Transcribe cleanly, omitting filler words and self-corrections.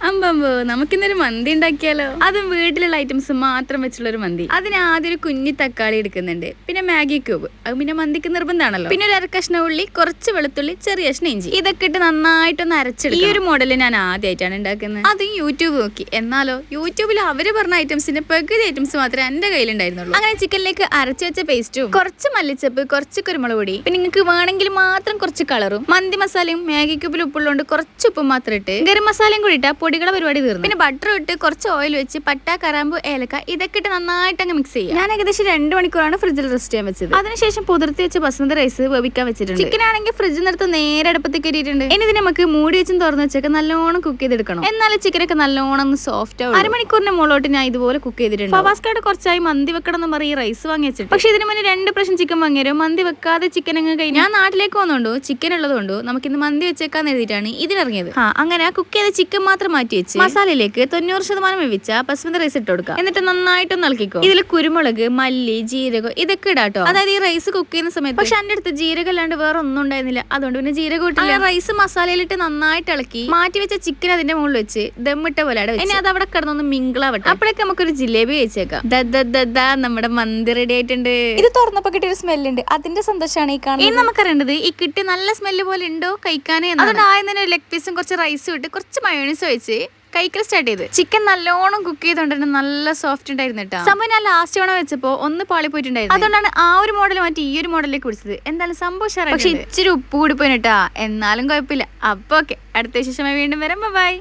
അമ്പമ്പോ നമുക്കിന്നൊരു മന്തി ഉണ്ടാക്കിയാലോ. അതും വീട്ടിലുള്ള ഐറ്റംസ് മാത്രം വെച്ചുള്ള ഒരു മന്തി. അതിന് ആദ്യം ഒരു കുഞ്ഞി തക്കാളി എടുക്കുന്നുണ്ട്, പിന്നെ മാഗി ക്യൂബ്, അത് പിന്നെ മന്തിക്ക് നിർബന്ധമാണല്ലോ. പിന്നെ ഒരു അരക്കഷ്ണ ഉള്ളി, കുറച്ച് വെളുത്തുള്ളി, ചെറിയ കഷ്ണം ഇഞ്ചി, ഇതൊക്കെ ഇട്ട് നന്നായിട്ടൊന്ന് അരച്ചെടുക്കും. ഈ ഒരു മോഡല് ഞാൻ ആദ്യമായിട്ടാണ് ഉണ്ടാക്കുന്നത്. അത് യൂട്യൂബ് നോക്കി. എന്നാലോ യൂട്യൂബിൽ അവര് പറഞ്ഞ ഐറ്റംസിന്റെ പകുതി ഐറ്റംസ് മാത്രമേ എന്റെ കയ്യിലുണ്ടായിരുന്നുള്ളൂ. അങ്ങനെ ചിക്കനിലേക്ക് അരച്ചു വെച്ച പേസ്റ്റും കുറച്ച് മല്ലിച്ചപ്പ്, കുറച്ച് കുരുമുളക് പൊടി, പിന്നെ നിങ്ങൾക്ക് വേണമെങ്കിൽ മാത്രം കുറച്ച് കളറും മന്തി മസാലയും മാഗി ക്യൂബിൽ ഉപ്പുള്ളതുകൊണ്ട് കുറച്ച് ഉപ്പും മാത്രം ഇട്ട് ഗരം മസാലയും കൂടി ഇട്ടാ പൊടികളെ പരിപാടി തീർന്നു. പിന്നെ ബട്ടർ ഇട്ട് കുറച്ച് ഓയിൽ വെച്ച് പട്ട, കറാമ്പു, ഏലക്ക ഇതൊക്കെ ഇട്ട് നന്നായിട്ട് അങ്ങ് മിക്സ് ചെയ്യാം. ഞാൻ ഏകദേശം 2 മണിക്കൂറാണ് ഫ്രിഡ്ജിൽ റെസ്റ്റ് ചെയ്യാൻ വെച്ചത്. അതിനുശേഷം പുതിർത്തി വെച്ച് ബസ്മതി റൈസ് വേവിക്കാൻ വെച്ചിട്ടുണ്ട്. ചിക്കൻ ആണെങ്കിൽ ഫ്രിഡ്ജിൽ നിന്നെടുത്ത് നേരെ അടുപ്പത്തേക്ക് കയറ്റിയിട്ടുണ്ട്. ഇനി ഇത് നമുക്ക് മൂടി വെച്ചും തുറന്ന് വെച്ചൊക്കെ നല്ലോണം കുക്ക് ചെയ്തെടുക്കണം. എന്നാലും ചിക്കനൊക്കെ നല്ലോണം ഒന്ന് സോഫ്റ്റ് ആവും. അരമണിക്കൂറിന്റെ മുകളോട്ട് ഞാൻ ഇതുപോലെ കുക്ക് ചെയ്തിട്ടുണ്ട്. ഫവാസ്കാട് കുറച്ചായി മന്തി വെക്കണം എന്ന് പറയും റൈസ് വാങ്ങി വെച്ചിട്ട്. പക്ഷെ ഇതിന് മുന്നേ 2 പ്രാവശ്യം ചിക്കൻ വാങ്ങിയാലും മന്തി വെക്കാതെ ചിക്കൻ അങ്ങ് കഴിഞ്ഞു. ഞാൻ നാട്ടിലേക്ക് വന്നോണ്ടോ ചിക്കൻ ഉള്ളതുകൊണ്ടോ നമുക്ക് ഇന്ന് മന്തി വെച്ചേക്കാന്ന് എഴുതിയിട്ടാണ് ഇതിനിറങ്ങിയത്. അങ്ങനെ കുക്ക് ചെയ്ത ചിക്കൻ മാത്രം മാറ്റി വെച്ച് മസാലയിലേക്ക് 90% വേവിച്ച ബസ്മതി റൈസ് ഇട്ട് കൊടുക്കുക. എന്നിട്ട് നന്നായിട്ടൊന്ന് ഇളക്കിക്കോ. ഇതിൽ കുരുമുളക്, മല്ലി, ജീരകം ഇതൊക്കെ ഇടാട്ടോ. അതായത് ഈ റൈസ് കുക്ക് ചെയ്യുന്ന സമയത്ത്. പക്ഷെ എന്റെ അടുത്ത് ജീരകം അല്ലാണ്ട് വേറെ ഒന്നും ഉണ്ടായിരുന്നില്ല, അതുകൊണ്ട് പിന്നെ ജീരകം ഇട്ടില്ല. റൈസ് മസാലയിലിട്ട് നന്നായിട്ട് ഇളക്കി മാറ്റി വെച്ച ചിക്കൻ അതിന്റെ മുകളിൽ വെച്ച് ദമ്മിട്ട പോലെ ഇനി അത് അവിടെ കിടന്നൊന്ന് മിങ്കിളാവട്ടെ. അപ്പോഴേക്ക് നമുക്കൊരു ജിലേബി കഴിച്ചേക്കാം. നമ്മുടെ മന്തി റെഡി ആയിട്ടുണ്ട്. ഇത് തുറന്നപ്പോ കിട്ടിയൊരു സ്മെല്ലുണ്ട്, അതിന്റെ സന്തോഷമാണ് ഈ കാണുന്നത്. ഇനി നമുക്കറിയേണ്ടത് ഈ കിട്ടിയ നല്ല സ്മെല്ല് പോലെ ഉണ്ടോ കഴിക്കാനേ. അതുകൊണ്ട് ആദ്യം തന്നെ ലെഗ് പീസും കുറച്ച് റൈസും ഇട്ട് കുറച്ച് മയോണീസ് വെച്ച് കഴിക്കൽ സ്റ്റാർട്ട് ചെയ്ത്. ചിക്കൻ നല്ലോണം കുക്ക് ചെയ്തോണ്ട് നല്ല സോഫ്റ്റ് ഉണ്ടായിരുന്നു കേട്ടോ. സംഭവം ഞാൻ ലാസ്റ്റ് തവണ വെച്ചപ്പോ ഒന്ന് പാളി പോയിട്ടുണ്ടായിരുന്നു. അതുകൊണ്ടാണ് ആ ഒരു മോഡൽ മാറ്റി ഈ ഒരു മോഡലിലേക്ക് പിടിച്ചത്. എന്തായാലും സംഭവം ഉഷാറായി. പക്ഷെ ഇച്ചിരി ഉപ്പ് കൂടി പോയിട്ടാ. എന്നാലും കുഴപ്പമില്ല. അപ്പൊ ഓക്കെ, അടുത്ത വിശേഷമായി വീണ്ടും വരാം. ബൈ.